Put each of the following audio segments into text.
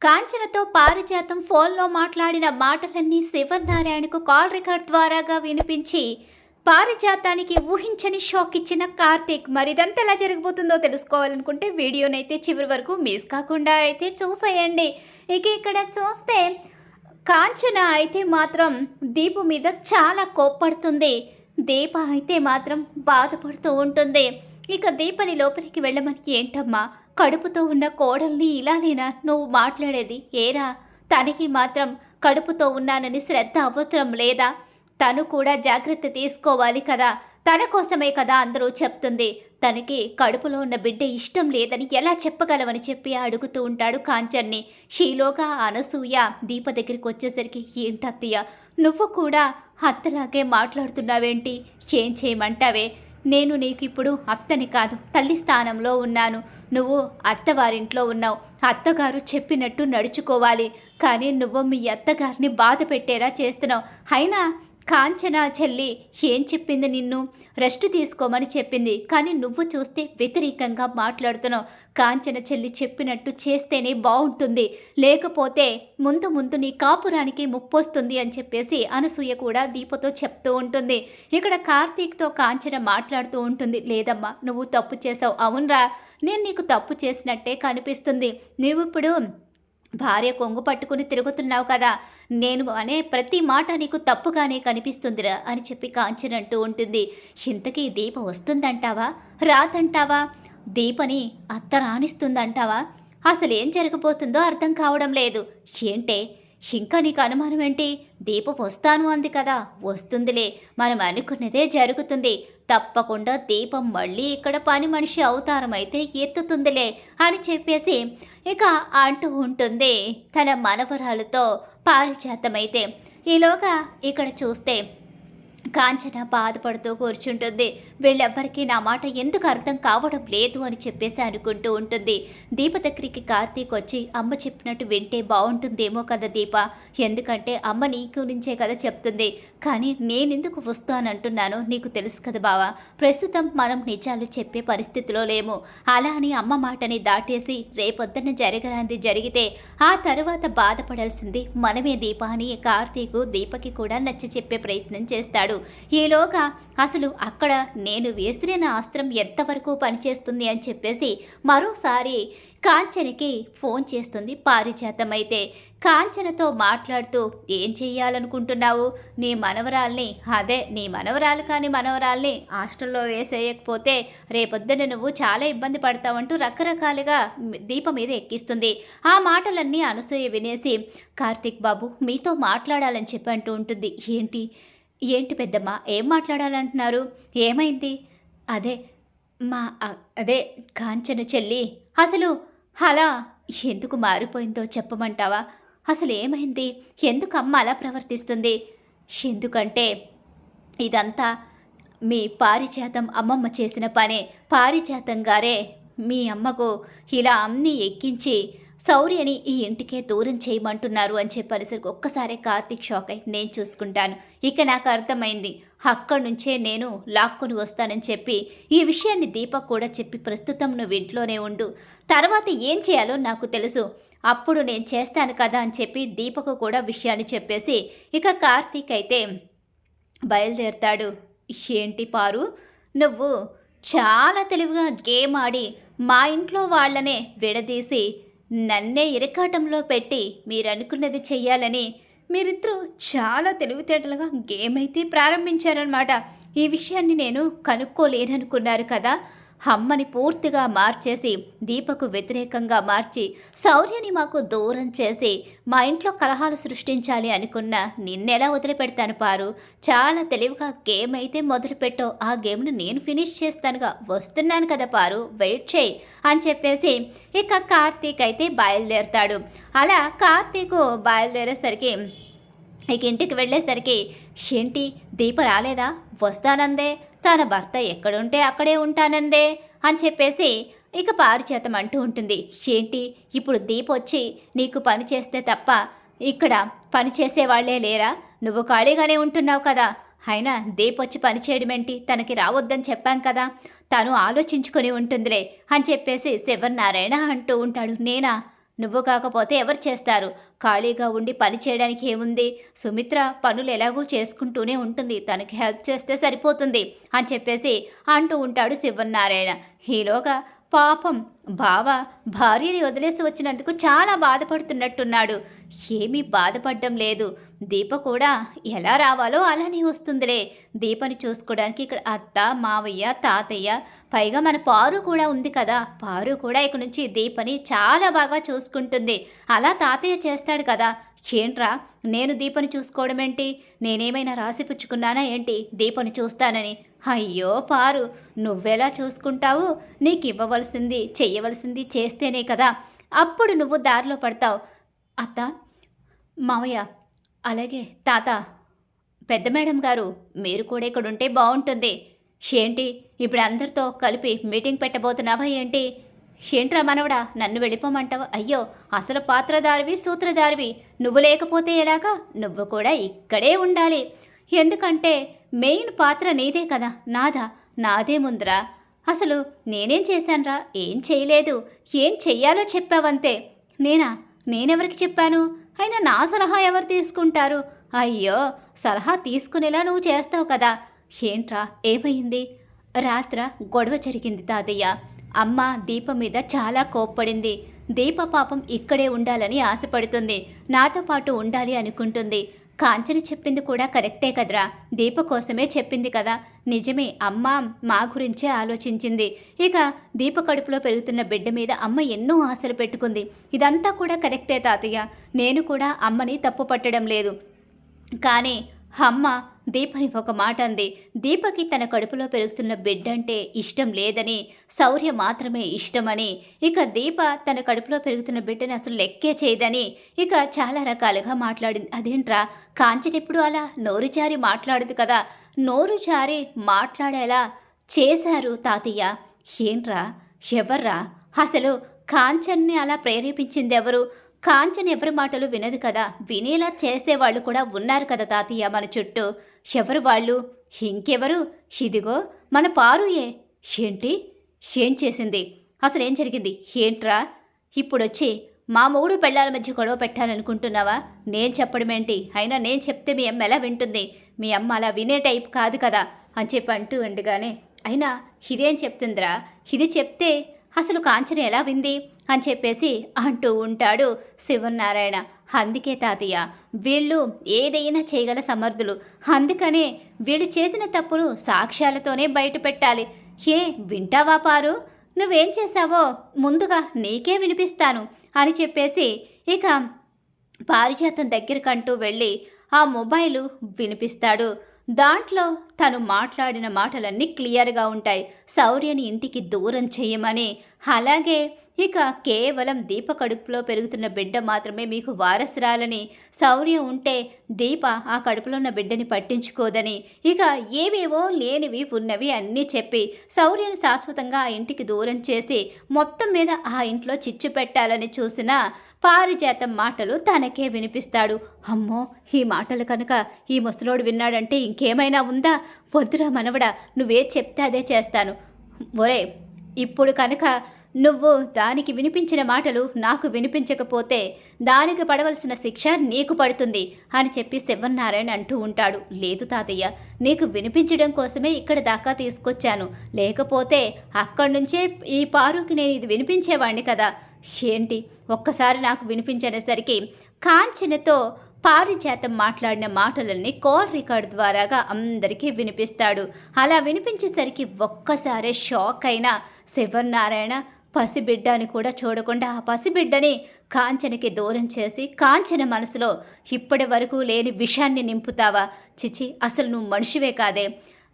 కాంచనతో పారిజాతం ఫోన్లో మాట్లాడిన మాటలన్నీ శివనారాయణకు కాల్ రికార్డ్ ద్వారాగా వినిపించి పారిజాతానికి ఊహించని షాక్ ఇచ్చిన కార్తీక్. మరిదంతా ఎలా జరగబోతుందో తెలుసుకోవాలనుకుంటే వీడియోనైతే చివరి వరకు మిస్ కాకుండా అయితే చూసేయండి. ఇక ఇక్కడ చూస్తే కాంచన అయితే మాత్రం దీపు మీద చాలా కోప్పడుతుంది. దీప అయితే మాత్రం బాధపడుతూ ఉంటుంది. ఇక దీపని లోపలికి వెళ్ళమని, ఏంటమ్మా కడుపుతో ఉన్న కోడల్ని ఇలానేనా నువ్వు మాట్లాడేది? ఏరా, తనకి మాత్రం కడుపుతో ఉన్నానని శ్రద్ధ అవసరం లేదా? తను కూడా జాగ్రత్త తీసుకోవాలి కదా, తన కోసమే కదా అందరూ చెప్తుంది. తనకి కడుపులో ఉన్న బిడ్డ ఇష్టం లేదని ఎలా చెప్పగలవని చెప్పి అడుగుతూ ఉంటాడు కాంచన్ని. షీలోగా అనసూయ దీప దగ్గరికి వచ్చేసరికి, ఏంటత్తయ్య నువ్వు కూడా అత్తలాగే మాట్లాడుతున్నావేంటి? ఏం చేయమంటావే? నేను నీకు ఇప్పుడు అత్తని కాదు, తల్లి స్థానంలో ఉన్నాను. నువ్వు అత్తవారింట్లో ఉన్నావు, అత్తగారు చెప్పినట్టు నడుచుకోవాలి. కానీ నువ్వు మీ అత్తగారిని బాధ పెట్టేలా చేస్తున్నావు. అయినా కాంచన చెల్లి ఏం చెప్పింది? నిన్ను రెస్ట్ తీసుకోమని చెప్పింది. కానీ నువ్వు చూస్తే వ్యతిరేకంగా మాట్లాడుతున్నావు. కాంచన చెల్లి చెప్పినట్టు చేస్తేనే బాగుంటుంది, లేకపోతే ముందు ముందు నీ కాపురానికి ముప్పొస్తుంది అని చెప్పేసి అనసూయ కూడా దీపతో చెప్తూ ఉంటుంది. ఇక్కడ కార్తీక్తో కాంచన మాట్లాడుతూ ఉంటుంది. లేదమ్మా, నువ్వు తప్పు చేసావు. అవునరా, నేను నీకు తప్పు చేసినట్టే కనిపిస్తుంది. నువ్వు ఇప్పుడు భార్య కొంగు పట్టుకుని తిరుగుతున్నావు కదా, నేను అనే ప్రతి మాట నీకు తప్పుగానే కనిపిస్తుందిరా అని చెప్పి కాంచన అంటూ ఉంటుంది. ఇంతకీ దీప వస్తుందంటావా, రాదంటావా? దీపని అత్త రానిస్తుందంటావా? అసలు ఏం జరగబోతుందో అర్థం కావడం లేదు. ఏంటే ఇంకా నీకు అనుమానం ఏంటి? దీప వస్తాను అంది కదా, వస్తుందిలే, మనం అనుకున్నదే జరుగుతుంది. తప్పకుండా దీపం మళ్ళీ ఇక్కడ పని మనిషి అవతారం అయితే ఎత్తుతుందిలే అని చెప్పేసి ఇక అంటూ ఉంటుంది తన మనవరాలతో పారిజాతమైతే. ఈలోగా ఇక్కడ చూస్తే కాంచన బాధపడుతూ కూర్చుంటుంది. వీళ్ళెవ్వరికీ నా మాట ఎందుకు అర్థం కావడం లేదు అని చెప్పేసి అనుకుంటూ ఉంటుంది. దీప దగ్గరికి కార్తీక్ వచ్చి, అమ్మ చెప్పినట్టు వింటే బాగుంటుందేమో కదా దీప, ఎందుకంటే అమ్మ నీ గురించే కదా చెప్తుంది. కానీ నేనెందుకు వస్తానంటున్నానో నీకు తెలుసు కదా బావా, ప్రస్తుతం మనం నిజాలు చెప్పే పరిస్థితిలో లేము. అలా అని అమ్మ మాటని దాటేసి రేపొద్దున జరగరాంది జరిగితే ఆ తర్వాత బాధపడాల్సింది మనమే దీప అని కార్తీకు దీపకి కూడా నచ్చ చెప్పే ప్రయత్నం చేస్తాడు. ఈలోగా అసలు అక్కడ నేను విసిరిన అస్త్రం ఎంతవరకు పనిచేస్తుంది అని చెప్పేసి మరోసారి కాంచనకి ఫోన్ చేస్తుంది పారిజాతం. అయితే కాంచనతో మాట్లాడుతూ, ఏం చెయ్యాలనుకుంటున్నావు? నీ మనవరాల్ని, అదే నీ మనవరాలు కానీ మనవరాల్ని హాస్టల్లో వేసేయకపోతే రేపొద్దున నువ్వు చాలా ఇబ్బంది పడతావంటూ రకరకాలుగా దీప మీద ఎక్కిస్తుంది. ఆ మాటలన్నీ అనసూయ వినేసి, కార్తీక్ బాబు మీతో మాట్లాడాలని చెప్పి అంటూ ఉంటుంది. ఏంటి ఏంటి పెద్దమ్మ, ఏం మాట్లాడాలంటున్నారు? ఏమైంది? అదే అదే కాంచన చెల్లి అసలు అలా ఎందుకు మారిపోయిందో చెప్పమంటావా? అసలు ఏమైంది? ఎందుకు అమ్మ అలా ప్రవర్తిస్తుంది? ఎందుకంటే ఇదంతా మీ పారిజాతం అమ్మమ్మ చేసిన పనే. పారిజాతం గారే మీ అమ్మకు ఇలా అన్నీ ఎక్కించి శౌర్యని ఈ ఇంటికే దూరం చేయమంటున్నారు అని చెప్పేసరికి ఒక్కసారి కార్తీక్ షాక్ అయి, నేను చూసుకుంటాను, ఇక నాకు అర్థమైంది, అక్కడి నుంచే నేను లాక్కొని వస్తానని చెప్పి ఈ విషయాన్ని దీపక్ కూడా చెప్పి, ప్రస్తుతం నువ్వు ఇంట్లోనే ఉండు, తర్వాత ఏం చేయాలో నాకు తెలుసు, అప్పుడు నేను చేస్తాను కదా అని చెప్పి దీపకు కూడా విషయాన్ని చెప్పేసి ఇక కార్తీక్ అయితే బయలుదేరుతాడు. ఏంటి పారు, నువ్వు చాలా తెలివిగా గేమ్ ఆడి మా ఇంట్లో వాళ్ళనే విడదీసి నన్నే ఇరకాటంలో పెట్టి మీరనుకున్నది చెయ్యాలని మీరిద్దరూ చాలా తెలివితేటలుగా గేమ్ అయితే ప్రారంభించారనమాట. ఈ విషయాన్ని నేను కనుక్కోలేననుకున్నారు కదా. అమ్మని పూర్తిగా మార్చేసి దీపకు వ్యతిరేకంగా మార్చి శౌర్యని మాకు దూరం చేసి మా ఇంట్లో కలహాలు సృష్టించాలి అనుకున్న నిన్నెలా వదిలిపెడతాను పారు? చాలా తెలివిగా గేమ్ అయితే మొదలుపెట్టావు, ఆ గేమ్ను నేను ఫినిష్ చేస్తానుగా, వస్తున్నాను కదా పారు, వెయిట్ చేయి అని చెప్పేసి ఇక కార్తీక్ అయితే బయలుదేరుతాడు. అలా కార్తీక్ బయలుదేరేసరికి ఇక ఇంటికి వెళ్ళేసరికి, ఏంటి దీప రాలేదా? వస్తానందే, తన భర్త ఎక్కడుంటే అక్కడే ఉంటానందే అని చెప్పేసి ఇక పారిజాతం అంటూ ఉంటుంది. ఏంటి ఇప్పుడు దీప వచ్చి నీకు పని చేస్తే తప్ప ఇక్కడ పని చేసేవాళ్లే లేరా? నువ్వు ఖాళీగానే ఉంటున్నావు కదా. అయినా దీప వచ్చి పని చేయడమేంటి? తనకి రావద్దని చెప్పాం కదా, తను ఆలోచించుకొని ఉంటుందిలే అని చెప్పేసి శివనారాయణ అంటూ ఉంటాడు. నేనా? నువ్వు కాకపోతే ఎవరు చేస్తారు? ఖాళీగా ఉండి పని చేయడానికి ఏముంది? సుమిత్ర పనులు ఎలాగూ చేసుకుంటూనే ఉంటుంది, తనకి హెల్ప్ చేస్తే సరిపోతుంది అని చెప్పేసి అంటూ ఉంటాడు శివనారాయణ. ఈలోగా పాపం బావ భార్యని వదిలేసి వచ్చినందుకు చాలా బాధపడుతున్నట్టున్నాడు. ఏమీ బాధపడడం లేదు. దీప కూడా ఎలా రావాలో అలానే వస్తుందిలే. దీపని చూసుకోవడానికి ఇక్కడ అత్త, మావయ్య, తాతయ్య, పైగా మన పారు కూడా ఉంది కదా. పారు కూడా ఇక నుంచి దీపని చాలా బాగా చూసుకుంటుంది. అలా తాతయ్య చేస్తాడు కదా. ఏంట్రా నేను దీపని చూసుకోవడం ఏంటి? నేనేమైనా రాసిపుచ్చుకున్నానా ఏంటి దీపని చూస్తానని? అయ్యో పారు, నువ్వెలా చూసుకుంటావు? నీకు ఇవ్వవలసింది చెయ్యవలసింది చేస్తేనే కదా అప్పుడు నువ్వు దారిలో పడతావు. అత్త, మావయ్య, అలాగే తాత, పెద్ద మేడం గారు, మీరు కూడా ఇక్కడ ఉంటే బాగుంటుంది. ఏంటి ఇప్పుడు అందరితో కలిపి మీటింగ్ పెట్టబోతున్నావా ఏంటి? ఏంట్రా మనవడా, నన్ను వెళ్ళిపోమంటావా? అయ్యో, అసలు పాత్రధారివి, సూత్రధారివి నువ్వు లేకపోతే ఎలాగా? నువ్వు కూడా ఇక్కడే ఉండాలి. ఎందుకంటే మెయిన్ పాత్ర నీదే కదా. నాదే ముందరా. అసలు నేనేం చేశానురా? ఏం చేయలేదు. ఏం చెయ్యాలో చెప్పావంతే. నేనెవరికి చెప్పాను? అయినా నా సలహా ఎవరు తీసుకుంటారు? అయ్యో, సలహా తీసుకునేలా నువ్వు చేస్తావు కదా. ఏంట్రా ఏమైంది? రాత్ర గొడవ జరిగింది తాతయ్య. అమ్మ దీప మీద చాలా కోప్పడింది. దీప పాపం ఇక్కడే ఉండాలని ఆశపడుతుంది, నాతో పాటు ఉండాలి అనుకుంటుంది. కాంచన చెప్పింది కూడా కరెక్టే కదరా. దీప కోసమే చెప్పింది కదా. నిజమే, అమ్మ మా గురించే ఆలోచించింది. ఇక దీప కడుపులో పెరుగుతున్న బిడ్డ మీద అమ్మ ఎన్నో ఆశలు పెట్టుకుంది. ఇదంతా కూడా కరెక్టే తాతయ్య. నేను కూడా అమ్మని తప్పు పట్టడం లేదు. కానీ అమ్మ దీపని ఒక మాట అంది. దీపకి తన కడుపులో పెరుగుతున్న బిడ్డంటే ఇష్టం లేదని, శౌర్య మాత్రమే ఇష్టమని, ఇక దీప తన కడుపులో పెరుగుతున్న బిడ్డని అసలు లెక్కే చేయదని ఇక చాలా రకాలుగా మాట్లాడింది. అదేంట్రా, కాంచనెప్పుడు అలా నోరు జారి మాట్లాడదు కదా. నోరు జారి మాట్లాడేలా చేశారు తాతయ్య. ఏంట్రా, ఎవర్రా అసలు కాంచన్ని అలా ప్రేరేపించింది ఎవరు? కాంచన ఎవరి మాటలు వినదు కదా. వినేలా చేసేవాళ్ళు కూడా ఉన్నారు కదా తాతయ్య మన చుట్టూ. ఎవరు వాళ్ళు? ఇంకెవరు? ఇదిగో మన పారుయే. ఏంటి? ఏం చేసింది? అసలేం జరిగింది? ఏంట్రా ఇప్పుడొచ్చి మా మూడు పెళ్ళాల మధ్య గొడవ పెట్టాలనుకుంటున్నావా? నేను చెప్పడమేంటి? అయినా నేను చెప్తే మీ అమ్మ ఎలా వింటుంది? మీ అమ్మ అలా వినే టైప్ కాదు కదా అని చెప్పి అంటూ ఉండగానే, అయినా ఇదేం చెప్తుందిరా? ఇది చెప్తే అసలు కాంచన ఎలా వింది అని చెప్పేసి అంటూ ఉంటాడు శివనారాయణ. అందుకే తాతయ్య, వీళ్ళు ఏదైనా చేయగల సమర్థులు. అందుకనే వీళ్ళు చేసిన తప్పులు సాక్ష్యాలతోనే బయట పెట్టాలి. వింటావా పారు? నువ్వేం చేశావో ముందుగా నీకే వినిపిస్తాను అని చెప్పేసి ఇక పారిజాతం దగ్గరకంటూ వెళ్ళి ఆ మొబైలు వినిపిస్తాడు. దాంట్లో తను మాట్లాడిన మాటలన్నీ క్లియర్గా ఉంటాయి. శౌర్యని ఇంటికి దూరం చేయమని, అలాగే ఇక కేవలం దీప కడుపులో పెరుగుతున్న బిడ్డ మాత్రమే మీకు వారసురాలని, శౌర్య ఉంటే దీప ఆ కడుపులో ఉన్న బిడ్డని పట్టించుకోదని, ఇక ఏవేవో లేనివి ఉన్నవి అన్నీ చెప్పి శౌర్యని శాశ్వతంగా ఆ ఇంటికి దూరం చేసి మొత్తం మీద ఆ ఇంట్లో చిచ్చు పెట్టాలని చూసిన పారిజాతం మాటలు తనకే వినిపిస్తాడు. అమ్మో, ఈ మాటలు కనుక ఈ ముసలోడు విన్నాడంటే ఇంకేమైనా ఉందా? వద్దురా మనవడా, నువ్వే చెప్తే అదే చేస్తాను. ఒరే, ఇప్పుడు కనుక నువ్వు దానికి వినిపించిన మాటలు నాకు వినిపించకపోతే దానికి పడవలసిన శిక్ష నీకు పడుతుంది అని చెప్పి శివనారాయణ అంటూ ఉంటాడు. లేదు తాతయ్య, నీకు వినిపించడం కోసమే ఇక్కడ దాకా తీసుకొచ్చాను. లేకపోతే అక్కడి నుంచే ఈ పారుకి నేను ఇది వినిపించేవాడిని కదా. ఏంటి, ఒక్కసారి నాకు వినిపించేసరికి కాంచనతో పారిజాతం మాట్లాడిన మాటలన్నీ కాల్ రికార్డ్ ద్వారాగా అందరికీ వినిపిస్తాడు. అలా వినిపించేసరికి ఒక్కసారే షాక్ అయిన శివనారాయణ పసిబిడ్డ అని కూడా చూడకుండా ఆ పసిబిడ్డని కాంచనకి దూరం చేసి కాంచన మనసులో ఇప్పటి వరకు లేని విషాన్ని నింపుతావా? చిచి, అసలు నువ్వు మనిషివే కాదే.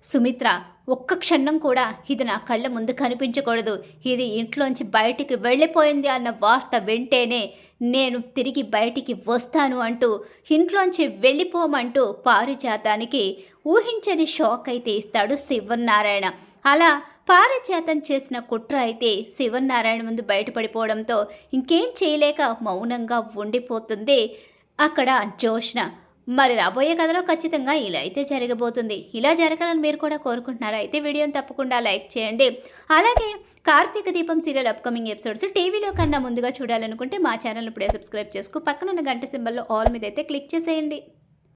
సుమిత్ర, ఒక్క క్షణం కూడా ఇది నా కళ్ళ ముందు కనిపించకూడదు. ఇది ఇంట్లోంచి బయటికి వెళ్ళిపోయింది అన్న వార్త వింటేనే నేను తిరిగి బయటికి వస్తాను అంటూ ఇంట్లోంచి వెళ్ళిపోమంటూ పారిజాతానికి ఊహించని షాక్ అయితే ఇస్తాడు శివనారాయణ. అలా పారిజాతం చేసిన కుట్ర అయితే శివనారాయణ ముందు బయటపడిపోవడంతో ఇంకేం చేయలేక మౌనంగా ఉండిపోతుంది అక్కడ జోష్న. మరి రాబోయే కథలో ఖచ్చితంగా ఇలా అయితే జరగబోతుంది. ఇలా జరగాలని మీరు కూడా కోరుకుంటున్నారా? అయితే వీడియోని తప్పకుండా లైక్ చేయండి. అలాగే కార్తీక దీపం సీరియల్ అప్కమింగ్ ఎపిసోడ్స్ టీవీలో కన్నా ముందుగా చూడాలనుకుంటే మా ఛానల్ ఇప్పుడే సబ్స్క్రైబ్ చేసుకో, పక్కనున్న గంట సింబల్లో ఆల్ మీద అయితే క్లిక్ చేసేయండి.